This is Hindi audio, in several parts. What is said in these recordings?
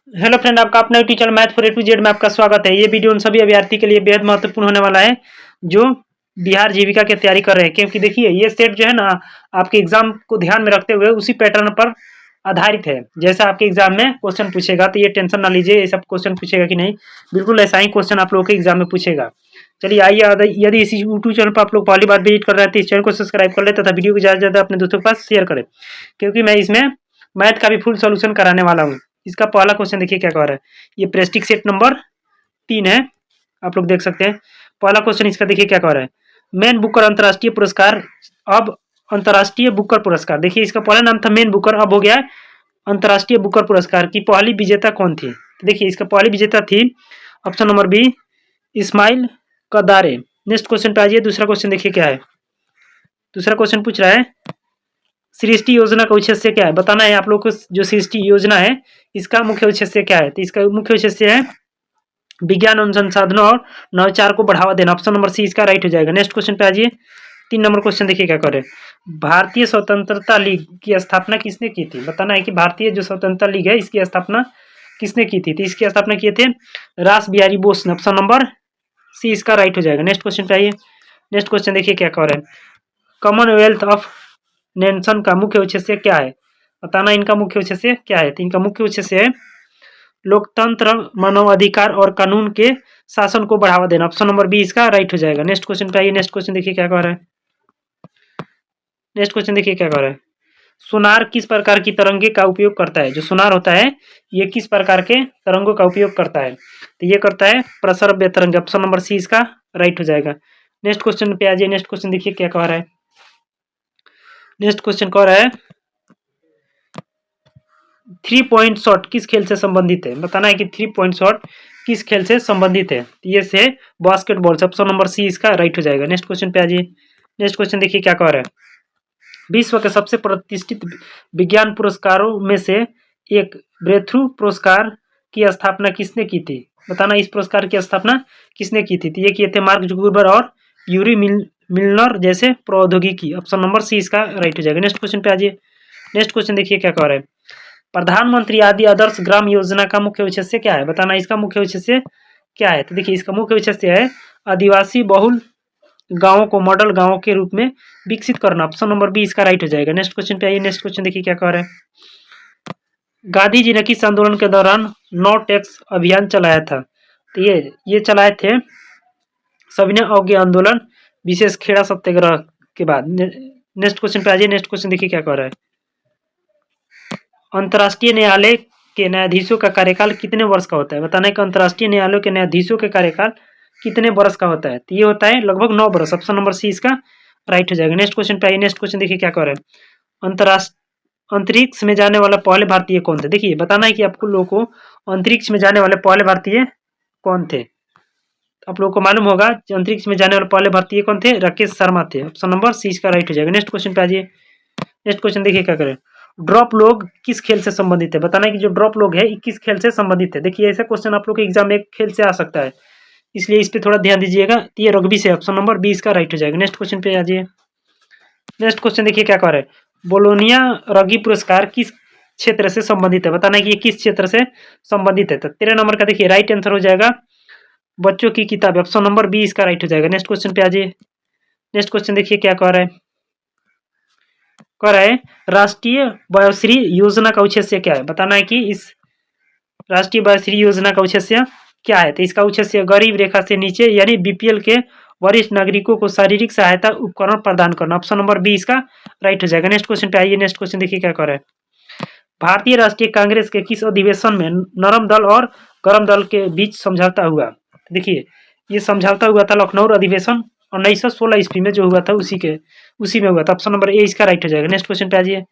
हेलो फ्रेंड, आपका अपना YouTube channel math for A to Z में आपका स्वागत है। ये वीडियो उन सभी अभ्यर्थी के लिए बेहद महत्वपूर्ण होने वाला है जो बिहार जीविका की तैयारी कर रहे हैं, क्योंकि देखिए ये सेट जो है ना आपके एग्जाम को ध्यान में रखते हुए उसी पैटर्न पर आधारित है। जैसा आपके एग्जाम में क्वेश्चन पूछेगा तो ये टेंशन ना लीजिए, ये सब क्वेश्चन पूछेगा कि नहीं, बिल्कुल ऐसा ही क्वेश्चन आप लोगों के एग्जाम में पूछेगा। चलिए आइए, यदि इसी यूट्यूब चैनल पर आप लोग पहली बार विजिट कर रहे हैं तो इस चैनल को सब्सक्राइब कर ले तथा वीडियो को ज़्यादा से ज़्यादा अपने दोस्तों के पास शेयर करें, क्योंकि मैं इसमें मैथ का भी फुल सोल्यूशन कराने वाला हूँ। इसका पहला क्वेश्चन देखिए क्या कह रहा है। ये प्रेस्टिक सेट नंबर 3 है, आप लोग देख सकते हैं। पहला क्वेश्चन इसका देखिए क्या कह रहा है। मैन बुकर अंतर्राष्ट्रीय पुरस्कार अब अंतर्राष्ट्रीय बुकर पुरस्कार, देखिए इसका पहला नाम था मैन बुकर, अब हो गया है अंतर्राष्ट्रीय बुकर पुरस्कार की पहली विजेता कौन थी। तो देखिए इसका पहली विजेता थी option number B, Ismail Kadare. Next question पे आइए। दूसरा क्वेश्चन देखिए क्या है। दूसरा क्वेश्चन पूछ रहा है सृष्टि योजना का उद्देश्य क्या है, बताना है आप लोग को। जो सृष्टि योजना है इसका मुख्य उद्देश्य क्या है, तो इसका मुख्य उद्देश्य है विज्ञान अनुसंधानों और नवाचार को बढ़ावा देना। ऑप्शन नंबर सी इसका राइट हो जाएगा। नेक्स्ट क्वेश्चन पे आइए। 3 नंबर क्वेश्चन देखिए क्या करे। भारतीय स्वतंत्रता लीग की स्थापना किसने की थी, बताना है कि भारतीय जो स्वतंत्रता लीग है इसकी स्थापना किसने की थी। तो इसकी स्थापना किए थे रास बिहारी बोस ने। ऑप्शन नंबर सी इसका राइट हो जाएगा। नेक्स्ट क्वेश्चन पे आइए। नेक्स्ट क्वेश्चन देखिए क्या कह रहे हैं। कॉमनवेल्थ ऑफ नेशन का मुख्य उद्देश्य क्या है, बताना इनका मुख्य उद्देश्य क्या है। तो इनका मुख्य उद्देश्य है लोकतंत्र, मानवाधिकार और कानून के शासन को बढ़ावा देना। ऑप्शन नंबर बी इसका राइट हो जाएगा। नेक्स्ट क्वेश्चन पे आइए। नेक्स्ट क्वेश्चन देखिए क्या कह रहा है। नेक्स्ट क्वेश्चन देखिए क्या कह रहा है। सोनार किस प्रकार की तरंगे का उपयोग करता है, जो सोनार होता है ये किस प्रकार के तरंगों का उपयोग करता है, तो ये करता है प्रसरव्य तरंग। ऑप्शन नंबर सी इसका राइट हो जाएगा। नेक्स्ट क्वेश्चन पे आ जाइए। नेक्स्ट क्वेश्चन देखिए क्या कह रहा है। नेक्स्ट क्वेश्चन कह रहा है 3 पॉइंट शॉट किस खेल से संबंधित है, बताना है कि 3 पॉइंट शॉट किस खेल से संबंधित है। ये से बास्केटबॉल से। ऑप्शन नंबर सी इसका राइट हो जाएगा। नेक्स्ट क्वेश्चन पे आ जाइए। नेक्स्ट क्वेश्चन देखिए क्या कह रहा है। विश्व के सबसे प्रतिष्ठित विज्ञान पुरस्कारों में से एक ब्रेथ्रू पुरस्कार की स्थापना किसने की थी, बताना इस पुरस्कार की स्थापना किसने की थी। तो ये किए थे मार्क जुकरबर्ग और यूरी मिलनर जैसे प्रौद्योगिकी। ऑप्शन नंबर सी इसका राइट हो जाएगा। नेक्स्ट क्वेश्चन पे आ जाइए। नेक्स्ट क्वेश्चन देखिए क्या कह रहा है। प्रधानमंत्री आदि आदर्श ग्राम योजना का मुख्य उद्देश्य क्या है, बताना इसका मुख्य उद्देश्य क्या है। तो देखिए इसका मुख्य उद्देश्य है आदिवासी बहुल गांवों को मॉडल गांवों के रूप में विकसित करना। ऑप्शन नंबर बी इसका राइट हो जाएगा। नेक्स्ट क्वेश्चन पे आइए। नेक्स्ट क्वेश्चन देखिए क्या कह रहा है। गांधी जी ने किस आंदोलन के दौरान नो टैक्स अभियान चलाया था, तो ये चलाए थे सविनय अवज्ञा आंदोलन, विशेष खेड़ा सत्याग्रह के बाद। नेक्स्ट क्वेश्चन पे आ जाइए। नेक्स्ट क्वेश्चन देखिए क्या कह रहा है। अंतर्राष्ट्रीय न्यायालय के न्यायाधीशों का कार्यकाल कितने वर्ष का होता है, बताना है कि अंतर्राष्ट्रीय न्यायालयों के न्यायाधीशों के कार्यकाल कितने वर्ष का होता है। तो ये होता है लगभग 9 वर्ष। ऑप्शन नंबर सी इसका राइट हो जाएगा। नेक्स्ट क्वेश्चन पे आइए। नेक्स्ट क्वेश्चन देखिए क्या कह रहे हैं। अंतरिक्ष में जाने वाला पहले भारतीय कौन थे, देखिए बताना है कि आपको लोगों को अंतरिक्ष में जाने वाले पहले भारतीय कौन थे। आप लोगों को मालूम होगा अंतरिक्ष में जाने वाले पहले भारतीय कौन थे, राकेश शर्मा थे। ऑप्शन नंबर सी इसका राइट हो जाएगा। नेक्स्ट क्वेश्चन पे आ जाइए। नेक्स्ट क्वेश्चन देखिए क्या करें। ड्रॉप लोग किस खेल से संबंधित है, बताना है कि जो ड्रॉप लोग है किस खेल से संबंधित है। देखिए ऐसा क्वेश्चन आप लोग के एग्जाम में एक खेल से आ सकता है, इसलिए इस पे थोड़ा ध्यान दीजिएगा। ये रग्बी से। ऑप्शन नंबर बी इसका राइट हो जाएगा। नेक्स्ट क्वेश्चन पे आ जाइए। नेक्स्ट क्वेश्चन देखिए क्या कह रहे हैं। बोलोनिया रग्बी पुरस्कार किस क्षेत्र से संबंधित है, बताना है कि ये किस क्षेत्र से संबंधित है। तो 13 नंबर का देखिए राइट आंसर हो जाएगा बच्चों की किताब। ऑप्शन नंबर बी इसका राइट हो जाएगा। नेक्स्ट क्वेश्चन पे आ जाइए। नेक्स्ट क्वेश्चन देखिए क्या कह रहा है। कह रहा है राष्ट्रीय वयोश्री योजना का उद्देश्य क्या है, बताना है कि इस राष्ट्रीय वयोश्री योजना का उद्देश्य क्या है। तो इसका उद्देश्य गरीब रेखा से नीचे यानी बीपीएल के वरिष्ठ नागरिकों को शारीरिक सहायता उपकरण प्रदान करना। ऑप्शन नंबर बी इसका राइट हो जाएगा। नेक्स्ट क्वेश्चन पे आइए। नेक्स्ट क्वेश्चन देखिए क्या कर रहा है। भारतीय राष्ट्रीय कांग्रेस के किस अधिवेशन में नरम दल और गरम दल के बीच समझौता हुआ, देखिए ये समझौता हुआ था लखनऊ अधिवेशन 1916 ईस्वी में जो हुआ था उसी में हुआ था। ऑप्शन नंबर ए इसका राइट हो जाएगा। नेक्स्ट क्वेश्चन पे आ जाइए।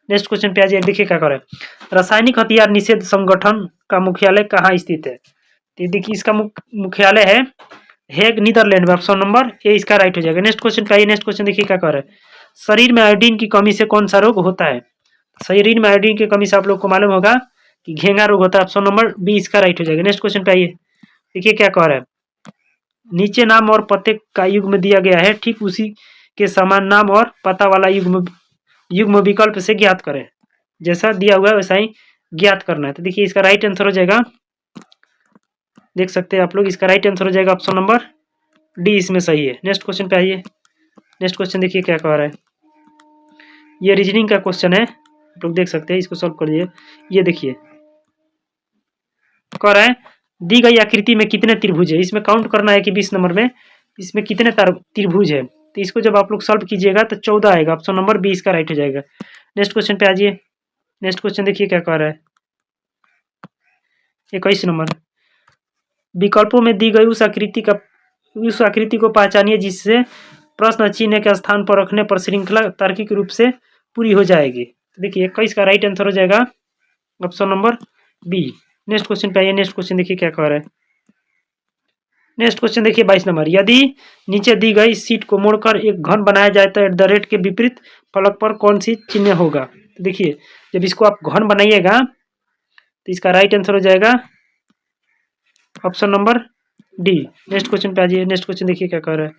नेक्स्ट क्वेश्चन पे आ जाइए। देखिए क्या कर रहा है। रासायनिक हथियार निषेध संगठन का मुख्यालय कहाँ स्थित है, तो देखिए इसका मुख्यालय है हेग नीदरलैंड में। ऑप्शन नंबर ए इसका राइट हो जाएगा। नेक्स्ट क्वेश्चन पे आइए। नेक्स्ट क्वेश्चन देखिए क्या कर रहा है। शरीर में आयोडीन की कमी से कौन सा रोग होता है, शरीर में आयोडीन की कमी से आप लोग को मालूम होगा कि घेंगा रोग होता है। ऑप्शन नंबर बी इसका राइट हो जाएगा। नेक्स्ट क्वेश्चन पे आइए। देखिए क्या कह रहा है। नीचे नाम और पते का युग्म दिया गया है, ठीक उसी के समान नाम और पता वाला युग्म विकल्प से ज्ञात करें। जैसा दिया हुआ है वैसा ही ज्ञात करना है। तो देखिए इसका राइट आंसर हो जाएगा, देख सकते हैं आप लोग, इसका राइट आंसर हो जाएगा ऑप्शन नंबर डी, इसमें सही है। नेक्स्ट क्वेश्चन पे आइए। नेक्स्ट क्वेश्चन देखिए क्या कह रहा है। ये रीजनिंग का क्वेश्चन है, आप लोग देख सकते हैं, इसको सॉल्व करिए। ये देखिए कह रहा है दी गई आकृति में कितने त्रिभुज है, इसमें काउंट करना है कि 20 नंबर में इसमें कितने त्रिभुज है। तो इसको जब आप लोग सॉल्व कीजिएगा तो 14 आएगा, ऑप्शन नंबर बी इसका राइट हो जाएगा। नेक्स्ट क्वेश्चन पे आ जाइए। नेक्स्ट क्वेश्चन देखिए क्या कह रहा है। 21 नंबर, विकल्पों में दी गई उस आकृति को पहचानिए जिससे प्रश्न चिन्ह के स्थान पर रखने पर श्रृंखला तार्किक रूप से पूरी हो जाएगी। तो देखिए 21 का राइट आंसर हो जाएगा option number B. Next question पे आइए। नेक्स्ट क्वेश्चन देखिए क्या कह रहा है। नेक्स्ट क्वेश्चन देखिए 22 नंबर, यदि नीचे दी गई सीट को मोड़कर एक घन बनाया जाए तो एट द रेट के विपरीत फलक पर कौन सी चिन्ह होगा। तो देखिए जब इसको आप घन बनाइएगा तो इसका राइट आंसर हो जाएगा option number D. Next question पे आ जाइए। नेक्स्ट क्वेश्चन देखिए क्या कह रहा है।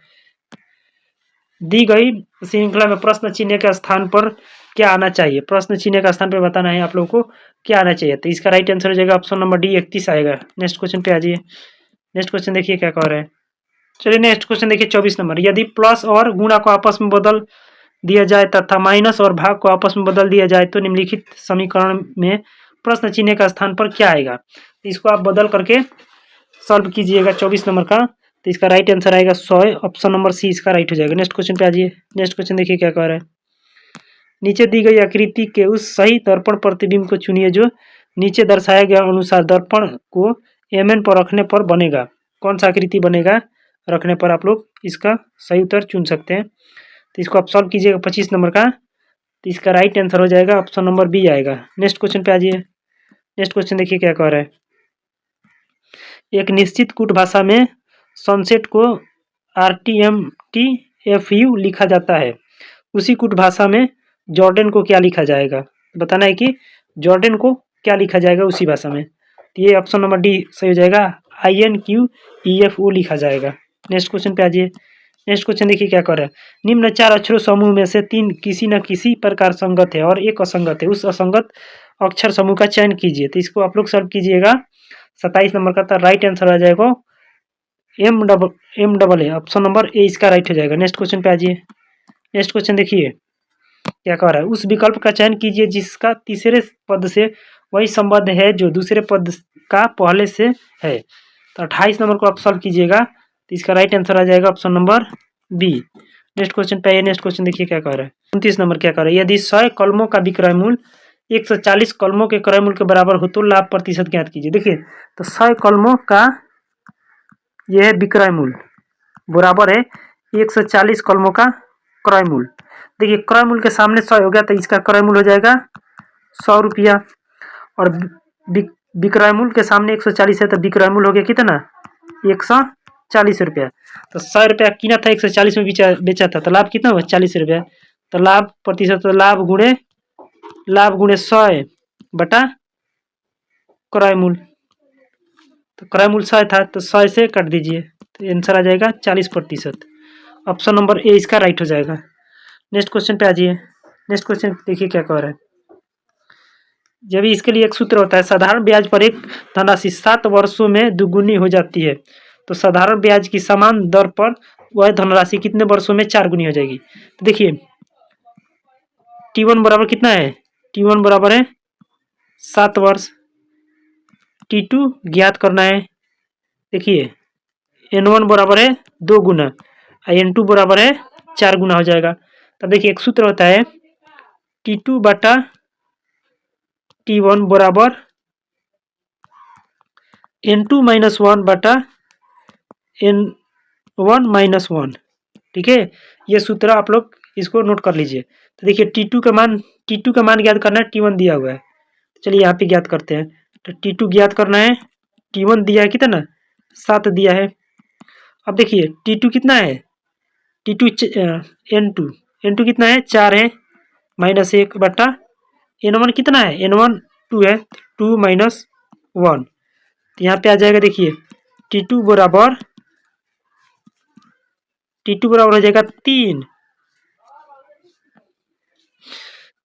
दी गई श्रृंखला में प्रश्न चिन्ह के स्थान पर क्या आना चाहिए, प्रश्न चिन्ह का स्थान पर बताना है आप लोगों को क्या आना चाहिए। तो इसका राइट आंसर हो जाएगा ऑप्शन नंबर डी, 31 आएगा। नेक्स्ट क्वेश्चन पे आ जाइए। नेक्स्ट क्वेश्चन देखिए क्या कह रहा है। चलिए नेक्स्ट क्वेश्चन देखिए 24 नंबर, यदि प्लस और गुणा को आपस में बदल दिया जाए तथा माइनस और भाग को आपस में बदल दिया जाए तो निम्नलिखित समीकरण में प्रश्न चिन्ह का स्थान पर क्या आएगा। तो इसको आप बदल करके सॉल्व कीजिएगा 24 नंबर का। तो इसका राइट आंसर आएगा 100, ऑप्शन नंबर सी इसका राइट हो जाएगा। नेक्स्ट क्वेश्चन पे आ जाइए। नेक्स्ट क्वेश्चन देखिए क्या कह रहा है। नीचे दी गई आकृति के उस सही दर्पण प्रतिबिंब को चुनिए जो नीचे दर्शाया गया अनुसार दर्पण को एमएन पर रखने पर बनेगा। कौन सा आकृति बनेगा रखने पर, आप लोग इसका सही उत्तर चुन सकते हैं। तो इसको आप सॉल्व कीजिएगा 25 नंबर का। तो इसका राइट आंसर हो जाएगा ऑप्शन नंबर बी आएगा। नेक्स्ट क्वेश्चन पे आ जाइए। नेक्स्ट क्वेश्चन देखिए क्या कह रहा है। एक निश्चित कूट भाषा में सनसेट को RTMTFU लिखा जाता है, उसी कूट भाषा में जॉर्डन को क्या लिखा जाएगा। बताना है कि जॉर्डन को क्या लिखा जाएगा उसी भाषा में। तो ये ऑप्शन नंबर डी सही हो जाएगा, INQEFO लिखा जाएगा। नेक्स्ट क्वेश्चन पे आ जाइए। नेक्स्ट क्वेश्चन देखिए क्या कर रहा है। निम्न 4 अक्षरों समूह में से 3 किसी न किसी प्रकार संगत है और एक असंगत है, उस असंगत अक्षर समूह का चयन कीजिए। तो इसको आप लोग सॉल्व कीजिएगा 27 नंबर का। तो राइट आंसर आ जाएगा M A, option number A इसका राइट हो जाएगा। नेक्स्ट क्वेश्चन पे आ जाइए। नेक्स्ट क्वेश्चन देखिए क्या कह रहा है। उस विकल्प का चयन कीजिए जिसका तीसरे पद से वही संबंध है जो दूसरे पद का पहले से है। तो 28 नंबर को आप सॉल्व कीजिएगा। तो इसका राइट आंसर आ जाएगा option number B. Next question पे आइए। नेक्स्ट क्वेश्चन देखिए क्या कह रहा है। 29 नंबर क्या कह रहा है। यदि 100 कलमों का विक्रय मूल्य 140 कलमों के क्रय मूल्य के बराबर हो तो लाभ प्रतिशत ज्ञात कीजिए। देखिए तो 100 कलमों का यह है विक्रय मूल्य बराबर है 140 कलमों का क्रय मूल्य। देखिए क्रय मूल्य के सामने 100 हो गया तो इसका क्रय मूल्य हो जाएगा 100 रुपया, और विक्रय मूल्य के सामने 140 है तो विक्रय मूल्य हो गया कितना 140 रुपया। तो 100 रुपया किना था 140 में बेचा था तो लाभ कितना हुआ 40 रुपया। तो लाभ प्रतिशत, तो लाभ गुणे 100 बटा क्रय मूल्य। तो क्रय मूल्य 100 था तो 100 से काट दीजिए तो आंसर आ जाएगा 40%। ऑप्शन नंबर ए इसका राइट हो जाएगा। नेक्स्ट क्वेश्चन पे आ जाइए। नेक्स्ट क्वेश्चन देखिए क्या कह रहा है। जब इसके लिए एक सूत्र होता है, साधारण ब्याज पर एक धनराशि 7 वर्षों में दुगुनी हो जाती है तो साधारण ब्याज की समान दर पर वह धनराशि कितने वर्षों में 4 गुनी हो जाएगी। तो देखिए T1 बराबर कितना है, T1 बराबर है 7 वर्ष, T2 ज्ञात करना है। देखिए N1 बराबर है 2 गुना, N2 बराबर है 4 गुना हो जाएगा। तो देखिए एक सूत्र होता है T2 बटा T1 बराबर N2 माइनस 1 बटा N1 माइनस 1। ठीक है, ये सूत्र आप लोग इसको नोट कर लीजिए। तो देखिए T2 का मान ज्ञात करना है, T1 दिया हुआ है। चलिए यहाँ पे ज्ञात करते हैं। तो T2 ज्ञात करना है, T1 दिया है कितना 7 दिया है। अब देखिए T2 कितना है, T2 N2 कितना है 4 है, माइनस 1 बटा N1 कितना है, N1 2 है, 2 माइनस 1। तो यहाँ पे आ जाएगा देखिए T2 बराबर हो जाएगा 3।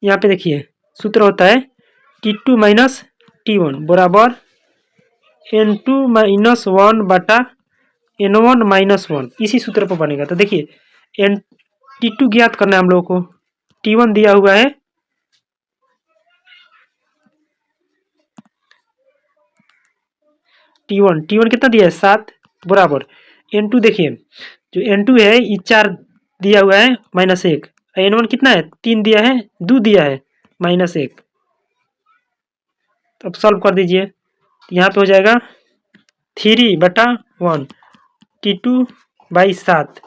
यहाँ पे देखिए सूत्र होता है T2 माइनस T1 बराबर N2 माइनस 1 बटा N1 माइनस 1, इसी सूत्र पर बनेगा। तो देखिए T2 ज्ञात करना है हम लोगों को। T1 दिया हुआ है T1 कितना दिया है 7 बराबर N2। देखिए जो N2 है ये 4 दिया हुआ है -1, N1 कितना है 3 दिया है 2 दिया है -1। अब सॉल्व कर दीजिए, यहाँ पे हो जाएगा 3/1 T2/7।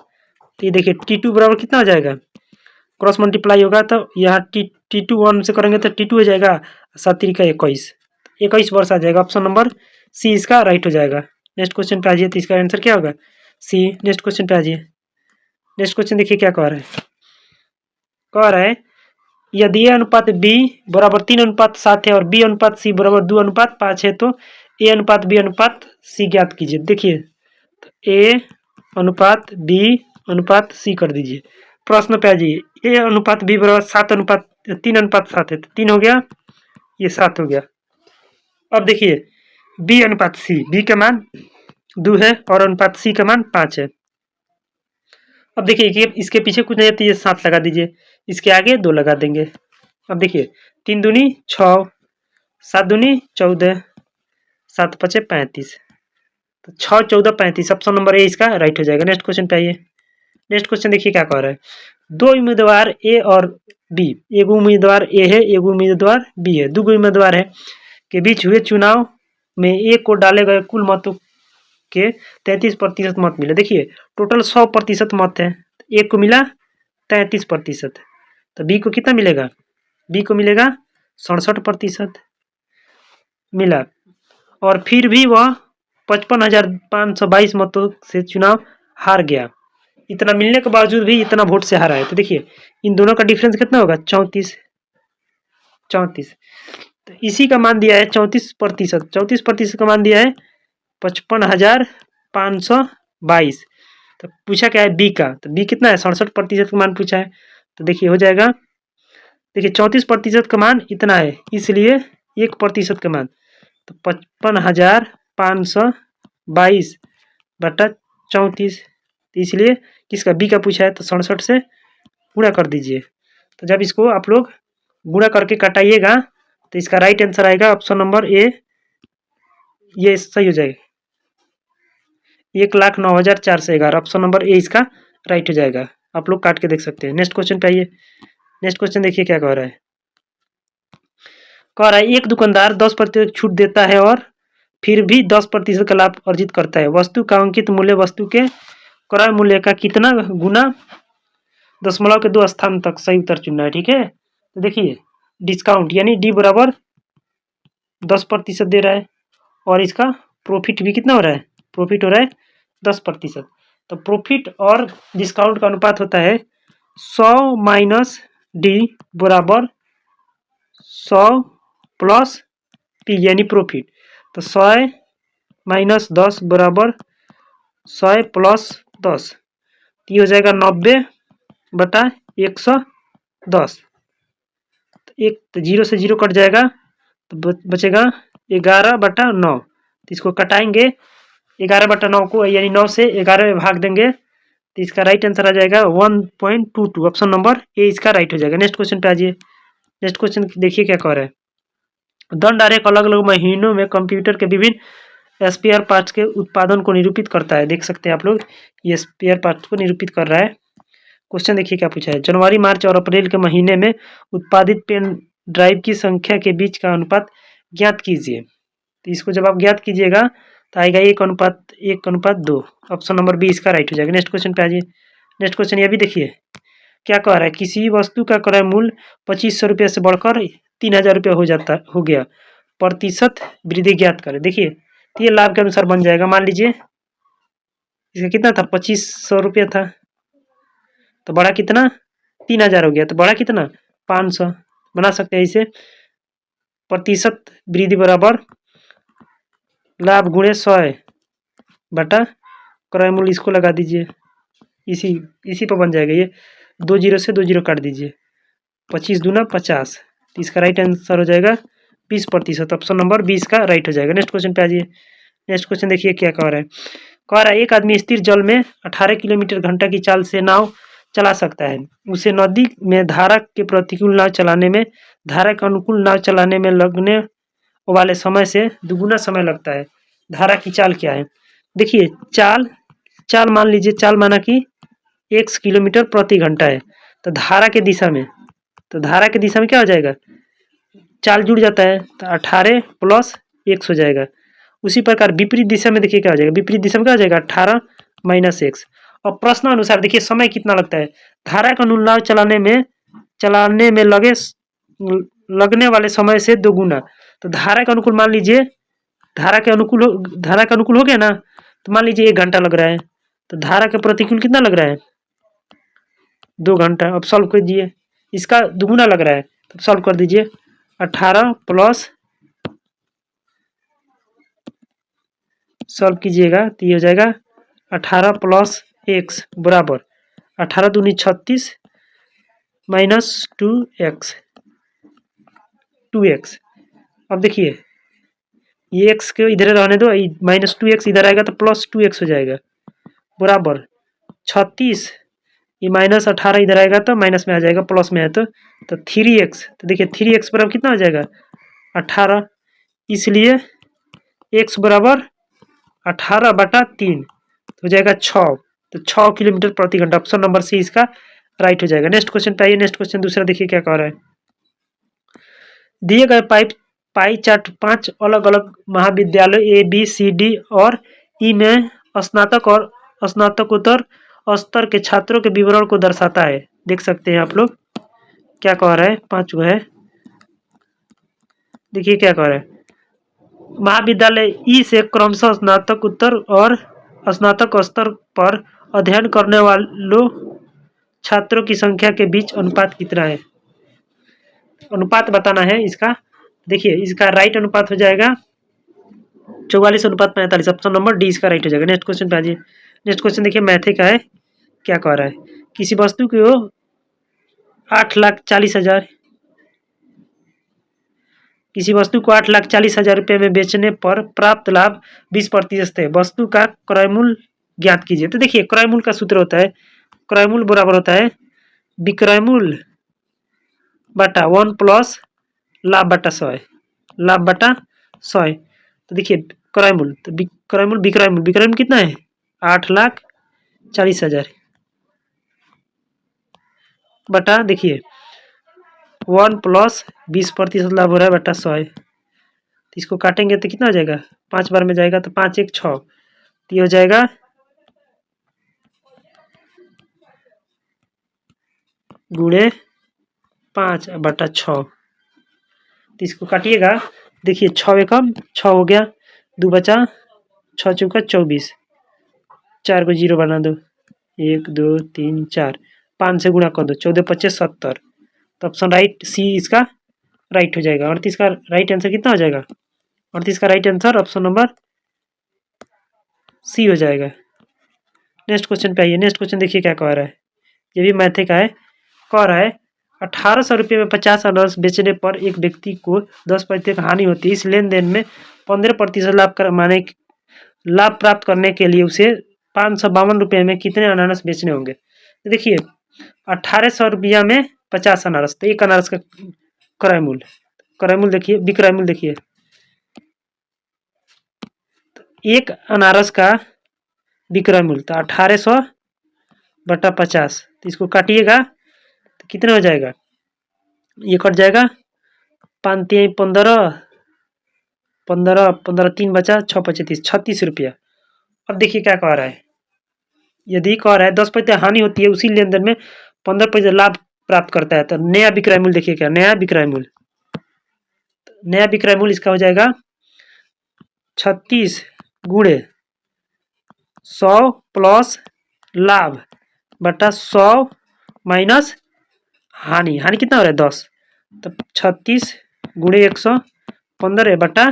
तो ये देखिए T2 बराबर कितना हो जाएगा, क्रॉस मल्टीप्लाई होगा तो यहाँ T2 1 से करेंगे तो T2 हो जाएगा 7 3 का 21 वर्ष आ जाएगा। ऑप्शन नंबर सी इसका राइट हो जाएगा। नेक्स्ट क्वेश्चन पे आइए, तो इसका आंसर क्या होगा सी। नेक्स्ट क्वेश्चन पे आइए। नेक्स्ट क्वेश्चन देखिए क्या कह रहा है यदि ए अनुपात बी बराबर 3:7 है और बी अनुपात सी बराबर 2:5 है तो ए अनुपात बी अनुपात सी ज्ञात कीजिए। देखिए तो ए अनुपात बी अनुपात सी कर दीजिए। प्रश्न पे आ जाइए। ए अनुपात बी बराबर 3:7 है तो 3 हो गया, ये 7 हो गया। अब देखिए बी अनुपात सी, बी का मान 2 है और अनुपात सी का मान 5 है। अब देखिए कि इसके पीछे कुछ नहीं है तो ये 7 लगा दीजिए, इसके आगे 2 लगा देंगे। अब देखिए 3 दूनी 6, 7 दूनी 14, 7 5 35, तो 6 14 35 ऑप्शन नंबर ए इसका राइट हो जाएगा। नेक्स्ट क्वेश्चन पे आइए। नेक्स्ट क्वेश्चन देखिए क्या कह रहा है। 2 उम्मीदवार ए और बी, एक उम्मीदवार ए है एक उम्मीदवार बी है, 2 उम्मीदवार है के बीच हुए चुनाव में ए को डाले गए कुल मतों के 33% मत मिले। देखिए टोटल 100% मत है, एक को मिला 33%, तो बी को कितना मिलेगा, बी को मिलेगा 67% मिला। और फिर भी वह 55,522 मतों से चुनाव हार गया। इतना मिलने के बावजूद भी इतना वोट से हारा है। तो देखिए इन दोनों का डिफरेंस कितना होगा 34। तो इसी का मान दिया है 34%, 34% का मान दिया है 55,522। तो पूछा क्या है बी का, तो बी कितना है 67% का मान पूछा है। तो देखिए हो जाएगा, देखिए 34% का मान इतना है, इसलिए 1% का मान तो 55,522 बटा 34, इसलिए किसका बी का पूछा है तो 67 से गुणा कर दीजिए। तो जब इसको आप लोग गुणा करके कटाइएगा तो इसका राइट आंसर आएगा ऑप्शन नंबर ए, ये सही हो जाएगा 1,09,411। ऑप्शन नंबर ए इसका राइट हो जाएगा। आप लोग काट के देख सकते हैं। नेक्स्ट क्वेश्चन पे आइए। नेक्स्ट क्वेश्चन देखिए क्या कह रहा है। एक दुकानदार 10% छूट देता है और फिर भी 10% का लाभ अर्जित करता है। वस्तु का अंकित मूल्य वस्तु के क्रय मूल्य का कितना गुना, दशमलव के 2 स्थान तक सही उत्तर चुनना है। ठीक है, तो देखिए डिस्काउंट यानी डी बराबर 10% दे रहा है और इसका प्रॉफिट भी कितना हो रहा है, प्रॉफिट हो रहा है 10%। तो प्रॉफिट और डिस्काउंट का अनुपात होता है 100 माइनस डी बराबर 100 प्लस पी यानी प्रॉफिट। तो 100 माइनस 10 बराबर 100 प्लस 10, ये हो जाएगा 90 बटा 110। तो एक तो 0 से 0 कट जाएगा तो बचेगा 11/9। तो इसको कटाएंगे 11/9 को, यानी 9 से 11 में भाग देंगे तो इसका राइट आंसर आ जाएगा 1.22। ऑप्शन नंबर ए इसका राइट हो जाएगा। नेक्स्ट क्वेश्चन पे आ जाइए। नेक्स्ट क्वेश्चन देखिए क्या कह रहा है। दंड आरेख अलग अलग महीनों में कंप्यूटर के विभिन्न स्पेयर पार्ट्स के उत्पादन को निरूपित करता है। देख सकते हैं आप लोग, ये स्पेयर पार्ट्स को निरूपित कर रहा है। क्वेश्चन देखिए क्या पूछा है। जनवरी मार्च और अप्रैल के महीने में उत्पादित पेन ड्राइव की संख्या के बीच का अनुपात ज्ञात कीजिए। तो इसको जब आप ज्ञात कीजिएगा तो आएगा 1:1:2। ऑप्शन नंबर बी इसका राइट हो जाएगा। नेक्स्ट क्वेश्चन पे आ जाइए। नेक्स्ट क्वेश्चन ये भी देखिए क्या कह रहा है। किसी वस्तु का क्रय मूल्य 2500 रुपये से बढ़कर 3000 रुपये हो गया, प्रतिशत वृद्धि ज्ञात करें। देखिए तो ये लाभ के अनुसार बन जाएगा। मान लीजिए इसका कितना था 2500 रुपये था, तो बड़ा कितना 3000 हो गया, तो बड़ा कितना 500। बना सकते हैं इसे, प्रतिशत वृद्धि बराबर लाभ गुणे 100 बटा क्रय मूल्य, इसको लगा दीजिए, इसी पर बन जाएगा। ये 2 0 से 2 0 काट दीजिए, 25 दूना 50। तो इसका राइट आंसर हो जाएगा 20%। ऑप्शन नंबर 20 का राइट हो जाएगा। नेक्स्ट क्वेश्चन पे आ जाइए। नेक्स्ट क्वेश्चन देखिए क्या कह रहा है। कह रहा है एक आदमी स्थिर जल में 18 किलोमीटर घंटा की चाल से नाव चला सकता है। उसे नदी में धारा के प्रतिकूल नाव चलाने में धारा के अनुकूल नाव चलाने में लगने वाले समय से दुगुना समय लगता है। धारा की चाल क्या है? देखिए चाल चाल मान लीजिए, चाल माना कि x किलोमीटर प्रति घंटा है। तो धारा के दिशा में क्या हो जाएगा? चाल जुड़ जाता है तो 18 प्लस x हो जाएगा। उसी प्रकार विपरीत दिशा में देखिए क्या हो जाएगा। विपरीत दिशा में क्या हो जाएगा? 18 माइनस x। और प्रश्न अनुसार देखिए समय कितना लगता है। धारा का अनुकूल नाव चलाने में लगने वाले समय से दोगुना। तो धारा के अनुकूल मान लीजिए, धारा के अनुकूल हो गया ना, तो मान लीजिए 1 घंटा लग रहा है। तो धारा के प्रतिकूल कितना लग रहा है? 2 घंटा। अब सॉल्व कर दीजिए। इसका दुगुना लग रहा है तो सॉल्व कर दीजिए। 18 प्लस सॉल्व कीजिएगा तो ये हो जाएगा 18 प्लस x बराबर 18 दूनी 36 माइनस 2x। अब देखिए ये x को इधर रहने दो, माइनस 2x इधर आएगा तो प्लस 2x हो जाएगा बराबर 36। ये माइनस 18 इधर आएगा तो माइनस में आ जाएगा, प्लस में है तो 3x। तो देखिए 3x बराबर कितना हो जाएगा? 18। इसलिए x बराबर 18/3 हो जाएगा 6। तो 6 किलोमीटर प्रति घंटा। ऑप्शन नंबर सी इसका राइट हो जाएगा। नेक्स्ट क्वेश्चन पे आइए। नेक्स्ट क्वेश्चन दूसरा देखिए क्या कह रहा है। दिए गए पाई चार्ट 5 अलग अलग महाविद्यालय ए बी सी डी और ई में स्नातक और स्नातकोत्तर स्तर के छात्रों के विवरण को दर्शाता है। देख सकते हैं आप लोग क्या कह रहा है। 5 गो है, देखिए क्या कह रहा है। महाविद्यालय ई से क्रमशः स्नातकोत्तर और स्नातक स्तर पर अध्ययन करने वालों छात्रों की संख्या के बीच अनुपात कितना है? अनुपात बताना है इसका। देखिए इसका राइट अनुपात हो जाएगा 44:45। ऑप्शन नंबर डी इसका राइट हो जाएगा। नेक्स्ट क्वेश्चन पे आ जाइए। नेक्स्ट क्वेश्चन देखिए मैथे का है। क्या कह रहा है। किसी वस्तु को 8,40,000 रुपये में बेचने पर प्राप्त लाभ 20% है। वस्तु का क्रय मूल्य ज्ञात कीजिए। तो देखिए क्रय मूल्य का सूत्र होता है, क्रय मूल्य बराबर होता है विक्रय मूल्य बटा 1 प्लस लाभ बटा 100। लाभ बटा 100। तो देखिए क्रय मूल्य, तो विक्रय मूल्य कितना है? 8,40,000 बटा देखिए 1 प्लस 20% लाभ हो रहा है बटा 100। इसको काटेंगे तो कितना हो जाएगा? 5 बार में जाएगा तो 5 1 6। तो ये हो जाएगा गुणे 5 बटा 6। तो इसको काटिएगा। देखिए 6 एकम 6 हो गया, 2 बचा, 6 चौका 24, 4 को 0 बना दो, 1 2 3 4, 5 से गुणा कर दो, 14 25 70। तो ऑप्शन राइट सी इसका राइट हो जाएगा। 38 का राइट आंसर कितना हो जाएगा? 38 का right answer option number C हो जाएगा। नेक्स्ट क्वेश्चन पे आइए। नेक्स्ट क्वेश्चन देखिए क्या कह रहा है। ये भी मैथे का है। कह रहा है 1800 रुपये में 50 अनारस बेचने पर एक व्यक्ति को 10% हानि होती है। इस लेन देन में 15% लाभ प्राप्त करने के लिए उसे 552 रुपये में कितने अनारस बेचने होंगे? तो देखिए 1800 रुपया में 50 अनारस, तो एक अनारस का क्रय मूल्य देखिए, विक्रय मूल्य देखिए, एक अनारस का विक्रय मूल्य तो 1800 बटा 50। तो इसको काटिएगा तो कितना हो जाएगा? ये कट जाएगा, 5 3 15 15 15 3 बचा, 6 25 36 रुपया। अब देखिए क्या कह रहा है। यदि कह रहा है 10% हानि होती है, उसी लेन देन में 15% लाभ प्राप्त करता है, तो नया विक्रय मूल्य देखिए क्या, नया विक्रय मूल्य इसका हो जाएगा 36 गुणे 100 प्लस लाभ बटा 100 माइनस हानि कितना हो रहा है? 10। तो 36 गुणे 115 बटा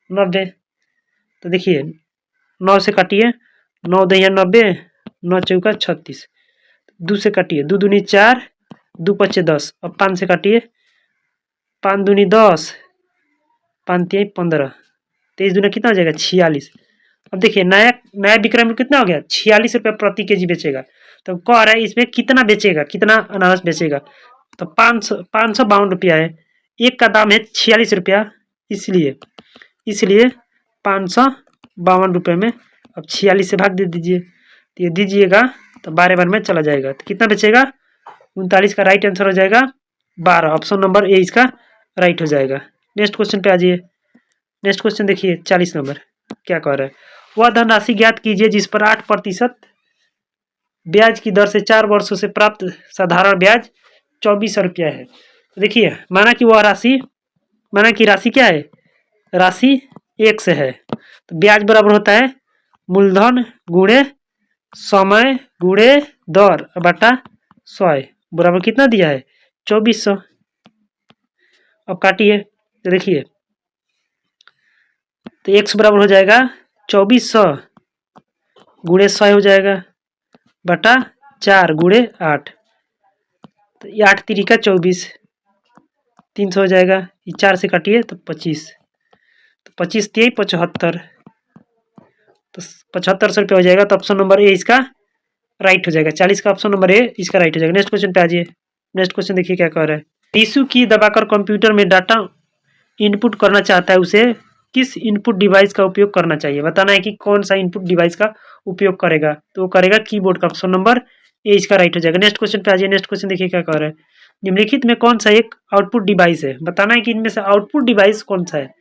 90। तो देखिए 9 से काटिए, 9 दहिया 90, 9 चौका 36, 2 से काटिए, 2 दूनी 4, 2 पचे 10। अब 5 से काटिए, 5 दूनी 10, 5 तिहाई 15, 23 दूना कितना हो जाएगा 46। अब देखिए नया नया विक्रय में कितना हो गया 46 रुपये प्रति केजी बेचेगा। तो कह रहा है इसमें कितना बेचेगा, कितना अनाज बेचेगा। तो 552 रुपया है, एक का दाम है 46 रुपया, इसलिए 552 रुपये में अब 46 से भाग दे दीजिए, तो ये दीजिएगा तो 12 बार में चला जाएगा, तो कितना बेचेगा 39 का राइट आंसर हो जाएगा 12। ऑप्शन नंबर ए इसका राइट हो जाएगा। नेक्स्ट क्वेश्चन पे आ जाइए। नेक्स्ट क्वेश्चन देखिए 40 नंबर क्या कह रहा है, वह धनराशि ज्ञात कीजिए जिस पर 8% ब्याज की दर से 4 वर्षों से प्राप्त साधारण ब्याज 2400 रुपया है। तो देखिए माना कि राशि क्या है, राशि 1 से है, तो ब्याज बराबर होता है मूलधन गुणे समय गुणे दर बटा 100 बराबर कितना दिया है 2400। अब काटिए तो देखिए तो x बराबर हो जाएगा 2400 गुणे 100 हो जाएगा बटा 4 गुणे 8, तो ये 8 तिरिका 24, 300 हो जाएगा, ये 4 से काटिए तो 25, तो 25 तिहाई 75, तो 7500 रुपये हो जाएगा। तो ऑप्शन नंबर ए इसका राइट हो जाएगा। 40 का ऑप्शन नंबर ए इसका राइट हो जाएगा। नेक्स्ट क्वेश्चन पे आ जाइए। नेक्स्ट क्वेश्चन देखिए क्या कह रहा है, टिश्यू की दबाकर कंप्यूटर में डाटा इनपुट करना चाहता है, उसे किस इनपुट डिवाइस का उपयोग करना चाहिए। बताना है कि कौन सा इनपुट डिवाइस का उपयोग करेगा, तो वो करेगा कीबोर्ड का। ऑप्शन नंबर ए इसका राइट हो जाएगा। नेक्स्ट क्वेश्चन पे आ जाइए। नेक्स्ट क्वेश्चन देखिए क्या कह रहा है, निम्नलिखित में कौन सा एक आउटपुट डिवाइस है। बताना है कि इनमें से आउटपुट डिवाइस कौन सा है।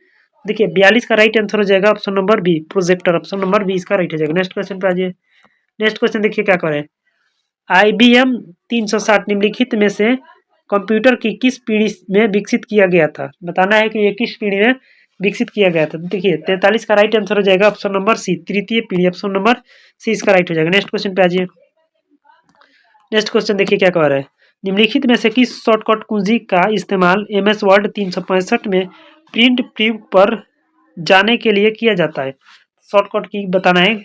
देखिए 42 का राइट आंसर हो जाएगा option number B projector. Option number B इसका राइट हो जाएगा। नेक्स्ट क्वेश्चन पे आ जाइए। नेक्स्ट क्वेश्चन देखिए क्या कह रहा है, IBM 360 निम्नलिखित में से कंप्यूटर की किस पीढ़ी में विकसित किया गया था। बताना है कि ये किस पीढ़ी में विकसित किया गया था। देखिए 43 का राइट आंसर हो जाएगा ऑप्शन नंबर सी तृतीय पीढ़ी। ऑप्शन नंबर सी इसका राइट हो जाएगा। नेक्स्ट क्वेश्चन पे आ जाइए। नेक्स्ट क्वेश्चन देखिए क्या कह रहा है, निम्नलिखित में से किस शॉर्टकट कुंजी का इस्तेमाल MS वर्ड 365 में प्रिंट प्रीव्यू पर जाने के लिए किया जाता है। शॉर्टकट की बताना है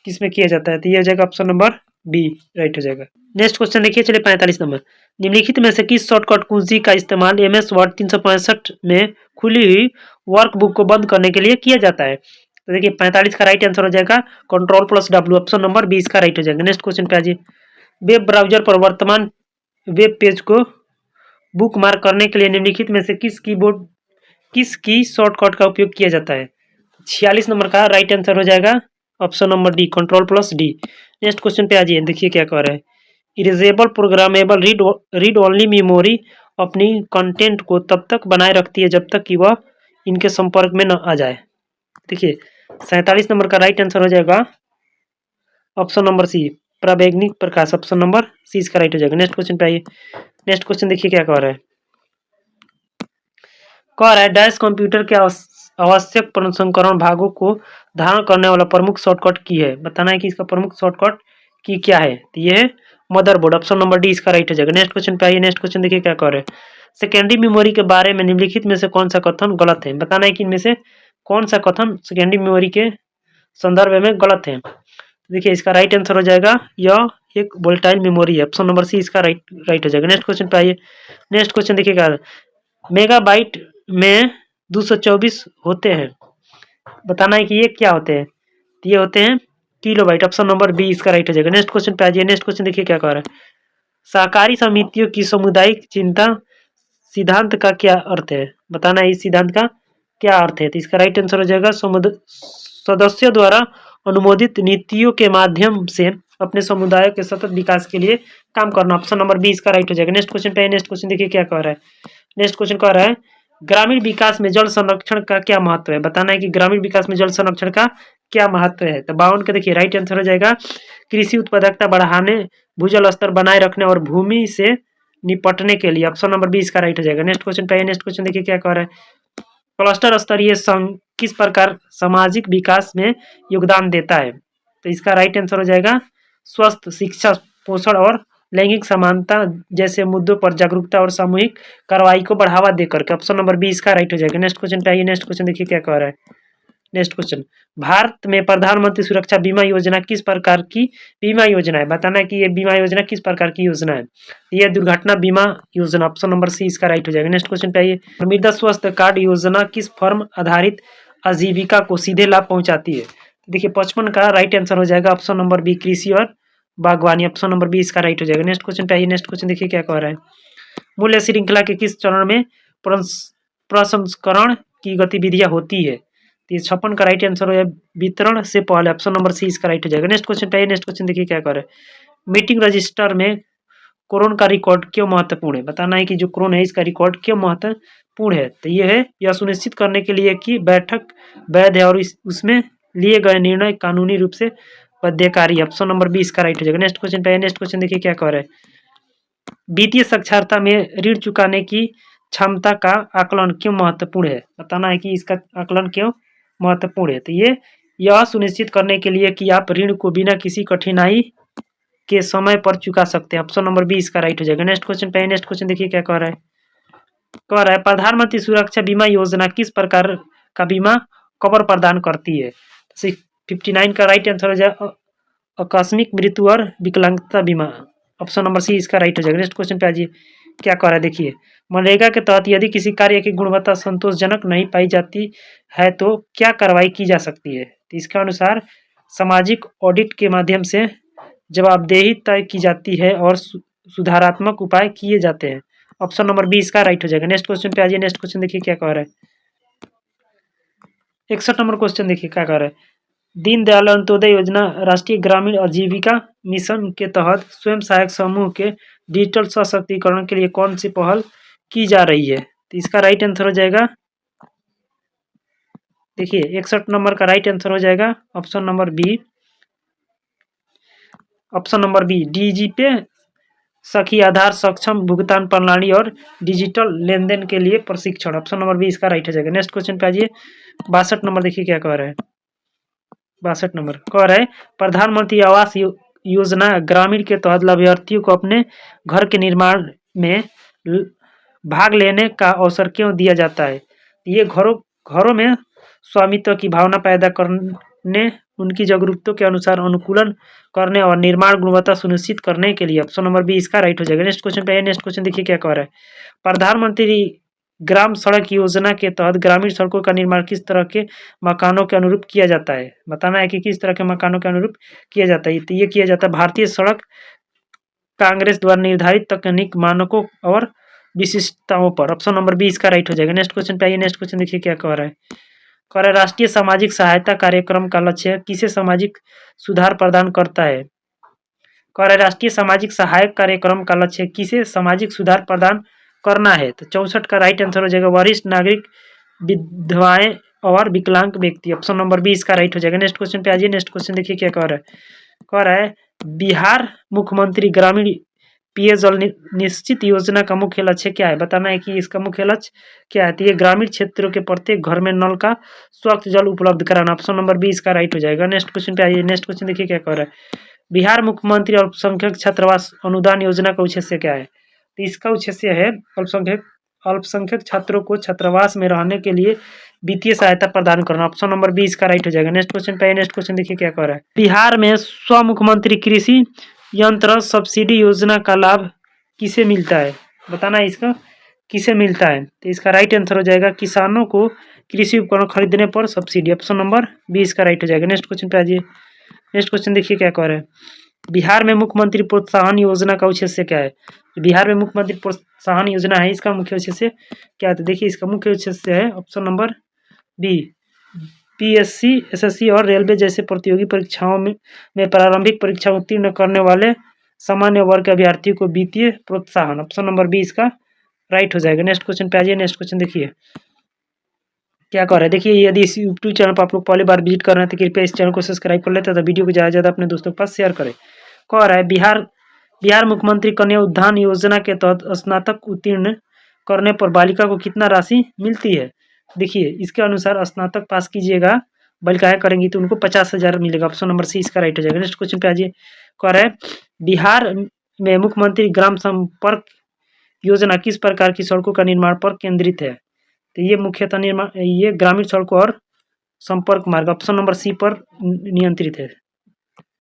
किसमें किया जाता है, तो ये हो जाएगा ऑप्शन नंबर बी राइट हो जाएगा। नेक्स्ट क्वेश्चन देखिए चलिए 45 नंबर, निम्नलिखित में से किस शॉर्टकट कुंजी का इस्तेमाल MS वर्ड 365 में खुली हुई वर्कबुक को बंद करने के लिए किया जाता है। तो देखिए 45 का राइट आंसर हो जाएगा Ctrl+W। ऑप्शन नंबर बी इसका राइट हो जाएगा। नेक्स्ट क्वेश्चन पे आ जाइए। वेब ब्राउजर पर वर्तमान वेब पेज को बुक मार्क करने के लिए निम्नलिखित में से किस की शॉर्टकट का उपयोग किया जाता है। 46 नंबर का राइट आंसर हो जाएगा option number D Ctrl+D। Next question पे आ जाइए। देखिए क्या कह रहा है, erasable programmable read only memory अपनी कंटेंट को तब तक बनाए रखती है जब तक कि वह इनके संपर्क में न आ जाए। देखिए 47 नंबर का राइट आंसर हो जाएगा ऑप्शन नंबर सी प्रावैग्निक प्रकाश। ऑप्शन नंबर सी इसका राइट हो जाएगा। नेक्स्ट क्वेश्चन पे आइए। नेक्स्ट क्वेश्चन देखिए क्या कह रहा है, डैश कंप्यूटर के आवश्यक प्रसंस्करण भागों को धारण करने वाला प्रमुख शॉर्टकट की है। बताना है कि इसका प्रमुख शॉर्टकट की क्या है, तो ये है मदरबोर्ड। ऑप्शन नंबर डी इसका राइट हो जाएगा। नेक्स्ट क्वेश्चन पे आइए। नेक्स्ट क्वेश्चन देखिए क्या कह रहे हैं, सेकेंडरी मेमोरी के बारे में निम्नलिखित में से कौन सा कथन गलत है। बताना है कि इनमें से कौन सा कथन सेकेंडरी मेमोरी के संदर्भ में गलत है। देखिए इसका राइट आंसर हो जाएगा यह एक वोलेटाइल मेमोरी है। ऑप्शन नंबर सी इसका राइट हो जाएगा। नेक्स्ट क्वेश्चन पे आइए। नेक्स्ट क्वेश्चन देखिए क्या, मेगाबाइट में 224 होते हैं। बताना है कि ये क्या होते हैं, तो ये होते हैं किलोबाइट। ऑप्शन नंबर बी इसका राइट हो जाएगा। नेक्स्ट क्वेश्चन पे आ जाइए। नेक्स्ट क्वेश्चन देखिए क्या कह रहा है, सहकारी समितियों की सामुदायिक चिंता सिद्धांत का क्या अर्थ है। बताना है इस सिद्धांत का क्या अर्थ है, तो इसका राइट आंसर हो जाएगा सदस्यों द्वारा अनुमोदित नीतियों के माध्यम से अपने समुदाय के सतत विकास के लिए काम करना। ऑप्शन नंबर बी इसका राइट हो जाएगा। नेक्स्ट क्वेश्चन पे। नेक्स्ट क्वेश्चन देखिए क्या कह रहा है, नेक्स्ट क्वेश्चन कह रहा है ग्रामीण विकास में जल संरक्षण का क्या महत्व है। बताना है कि ग्रामीण विकास में जल संरक्षण का क्या महत्व है। तो 52 का देखिए राइट आंसर हो जाएगा कृषि उत्पादकता बढ़ाने, भूजल स्तर बनाए रखने और भूमि से निपटने के लिए। ऑप्शन नंबर बी इसका राइट हो जाएगा। नेक्स्ट क्वेश्चन पे। नेक्स्ट क्वेश्चन देखिए क्या कह रहा है, क्लस्टर स्तरीय संघ किस प्रकार सामाजिक विकास में योगदान देता है। तो इसका राइट आंसर हो जाएगा स्वस्थ शिक्षा, पोषण और लैंगिक समानता जैसे मुद्दों पर जागरूकता और सामूहिक कार्रवाई को बढ़ावा देकर के। ऑप्शन नंबर बी इसका राइट हो जाएगा। नेक्स्ट क्वेश्चन पे आइए। नेक्स्ट क्वेश्चन देखिए क्या कह रहा है, नेक्स्ट क्वेश्चन, भारत में प्रधानमंत्री सुरक्षा बीमा योजना किस प्रकार की बीमा योजना है? बताना है कि ये बीमा योजना किस प्रकार की योजना है। ये दुर्घटना बीमा योजना, ऑप्शन नंबर सी इसका राइट हो जाएगा। नेक्स्ट क्वेश्चन पे आइए, मृदा स्वास्थ्य कार्ड योजना किस फर्म आधारित आजीविका को सीधे लाभ पहुंचाती है? देखिए 55 का राइट आंसर हो जाएगा ऑप्शन नंबर बी, कृषि और बागवानी, ऑप्शन नंबर बी इसका राइट हो जाएगा। नेक्स्ट क्वेश्चन पे आइए, नेक्स्ट क्वेश्चन देखिए क्या कह रहा है, मूल्य श्रृंखला के किस चरण में प्रसंस्करण की गतिविधियां होती है? तो ये 56 का राइट आंसर हो जाएगा वितरण से पहले, ऑप्शन नंबर सी इसका राइट हो जाएगा। नेक्स्ट क्वेश्चन पे आइए, नेक्स्ट क्वेश्चन देखिए क्या कह रहा है, मीटिंग रजिस्टर में क्रोन का रिकॉर्ड क्यों महत्वपूर्ण है? बताना है कि जो क्रोन है इसका रिकॉर्ड क्यों महत्वपूर्ण है। तो ये है यह सुनिश्चित करने के लिए कि बैठक वैध है और उसमें लिए गए निर्णय कानूनी रूप से बाध्यकारी, ऑप्शन नंबर बी इसका राइट हो जाएगा। नेक्स्ट क्वेश्चन पे, नेक्स्ट क्वेश्चन देखिए क्या कह रहा है, वित्तीय साक्षरता में ऋण चुकाने की क्षमता का आकलन क्यों महत्वपूर्ण है? बताना है कि इसका आकलन क्यों महत्वपूर्ण है। तो ये यह सुनिश्चित करने के लिए कि आप ऋण को बिना किसी कठिनाई के समय पर चुका सकते हैं, ऑप्शन नंबर बी इसका राइट हो जाएगा। नेक्स्ट क्वेश्चन पे, नेक्स्ट क्वेश्चन देखिए क्या कह रहा है, प्रधानमंत्री सुरक्षा बीमा योजना किस प्रकार का बीमा कवर प्रदान करती है? 59 का राइट आंसर हो जाएगा आकस्मिक मृत्यु और विकलांगता बीमा, ऑप्शन नंबर सी इसका राइट हो जाएगा। नेक्स्ट क्वेश्चन पे आ जाइए क्या कह रहा है, देखिए मनरेगा के तहत यदि किसी कार्य की गुणवत्ता संतोषजनक नहीं पाई जाती है तो क्या कार्रवाई की जा सकती है? तो इसके अनुसार सामाजिक ऑडिट के माध्यम से जवाबदेही तय की जाती है और सुधारात्मक उपाय किए जाते हैं, ऑप्शन नंबर बी इसका राइट हो जाएगा। नेक्स्ट क्वेश्चन पे आ जाइए, नेक्स्ट क्वेश्चन देखिए क्या कह रहा है, 61 नंबर क्वेश्चन देखिए क्या कह रहा है, दीनदयाल अंत्योदय योजना राष्ट्रीय ग्रामीण आजीविका मिशन के तहत स्वयं सहायक समूह के डिजिटल सशक्तिकरण के लिए कौन सी पहल की जा रही है? तो इसका राइट आंसर हो जाएगा, देखिए 61 नंबर का राइट आंसर हो जाएगा option number B, option number B डीजीपे सखी आधार सक्षम भुगतान प्रणाली और डिजिटल लेन देन के लिए प्रशिक्षण, ऑप्शन नंबर बी इसका राइट हो जाएगा। नेक्स्ट क्वेश्चन पे आ जाइए, 62 नंबर देखिए क्या कह रहा है, 62 नंबर कह रहा है प्रधानमंत्री आवास योजना ग्रामीण के तहत लाभार्थियों को अपने घर के निर्माण में भाग लेने का अवसर क्यों दिया जाता है? ये घरों में स्वामित्व की भावना पैदा करने, उनकी जरूरतों के अनुसार अनुकूलन करने और निर्माण गुणवत्ता सुनिश्चित करने के लिए, ऑप्शन नंबर बी इसका राइट हो जाएगा। नेक्स्ट क्वेश्चन पे, नेक्स्ट क्वेश्चन देखिए क्या कह रहा है, प्रधानमंत्री ग्राम सड़क योजना के तहत ग्रामीण सड़कों का निर्माण किस तरह के मकानों के अनुरूप किया जाता है? बताना है कि किस तरह के मकानों के अनुरूप किया जाता है। तो ये किया जाता है भारतीय सड़क कांग्रेस द्वारा निर्धारित तकनीक मानकों और विशिष्टताओं पर, ऑप्शन नंबर बी इसका राइट हो जाएगा। नेक्स्ट क्वेश्चन पे आइए, नेक्स्ट क्वेश्चन देखिए क्या कह रहा है, कह रहा है राष्ट्रीय सामाजिक सहायता कार्यक्रम का लक्ष्य किसे सामाजिक सुधार प्रदान करता है? कह रहा है राष्ट्रीय सामाजिक सहायक कार्यक्रम का लक्ष्य किसे सामाजिक सुधार प्रदान करना है? तो 64 का राइट आंसर हो जाएगा वरिष्ठ नागरिक, विधवाएं और विकलांग व्यक्ति, ऑप्शन नंबर बी इसका राइट हो जाएगा। नेक्स्ट क्वेश्चन पे आ जाइए, नेक्स्ट क्वेश्चन देखिए क्या कह रहा है, कह रहा है बिहार मुख्यमंत्री ग्रामीण पेयजल निश्चित योजना का मुख्य लक्ष्य क्या है? बताना है कि इसका मुख्य लक्ष्य क्या है। तो ये ग्रामीण क्षेत्रों के प्रत्येक घर में नल का स्वच्छ जल उपलब्ध कराना, ऑप्शन नंबर बी इसका राइट हो जाएगा। नेक्स्ट क्वेश्चन पे आइए, नेक्स्ट क्वेश्चन देखिए क्या कह रहा है, बिहार मुख्यमंत्री अल्पसंख्यक छात्रावास अनुदान योजना का उद्देश्य क्या है? तो इसका उद्देश्य है अल्पसंख्यक छात्रों को छात्रावास में रहने के लिए वित्तीय सहायता प्रदान करना, ऑप्शन नंबर बी इसका राइट हो जाएगा। नेक्स्ट क्वेश्चन पे, नेक्स्ट क्वेश्चन देखिए क्या कह रहा है, बिहार में स्व मुख्यमंत्री कृषि यंत्र सब्सिडी योजना का लाभ किसे मिलता है? बताना है इसका किसे मिलता है। तो इसका राइट आंसर हो जाएगा किसानों को कृषि उपकरण खरीदने पर सब्सिडी, ऑप्शन नंबर बी इसका राइट हो जाएगा। नेक्स्ट क्वेश्चन पे आ जाइए, नेक्स्ट क्वेश्चन देखिए क्या कह रहा है, बिहार में मुख्यमंत्री प्रोत्साहन योजना का उद्देश्य क्या है? बिहार में मुख्यमंत्री प्रोत्साहन योजना है, इसका मुख्य उद्देश्य क्या है? तो देखिए इसका मुख्य उद्देश्य है option number B, PSC, SSC और रेलवे जैसे प्रतियोगी परीक्षाओं में प्रारंभिक परीक्षा उत्तीर्ण करने वाले सामान्य वर्ग के अभ्यर्थियों को वित्तीय प्रोत्साहन, ऑप्शन नंबर बी इसका राइट हो जाएगा। नेक्स्ट क्वेश्चन पे आ जाइए, नेक्स्ट क्वेश्चन देखिए क्या कह रहा है, देखिए यदि इस यूट्यूब चैनल पर आप लोग पहली बार विजिट कर रहे हैं तो कृपया इस चैनल को सब्सक्राइब कर लेते हैं, तो वीडियो को ज़्यादा से ज़्यादा अपने दोस्तों के पास शेयर करें। कह रहा है बिहार मुख्यमंत्री कन्या उत्थान योजना के तहत स्नातक उत्तीर्ण करने पर बालिका को कितना राशि मिलती है? देखिए इसके अनुसार स्नातक पास कीजिएगा, बालिकाएं करेंगी तो उनको 50,000 मिलेगा, ऑप्शन नंबर सी इसका राइट हो जाएगा। नेक्स्ट क्वेश्चन पे आ जाइए, कह रहा है बिहार में मुख्यमंत्री ग्राम संपर्क योजना किस प्रकार की सड़कों का निर्माण पर केंद्रित है? तो ये मुख्यतः निर्माण, ये ग्रामीण सड़कों और संपर्क मार्ग ऑप्शन नंबर सी पर नियंत्रित है।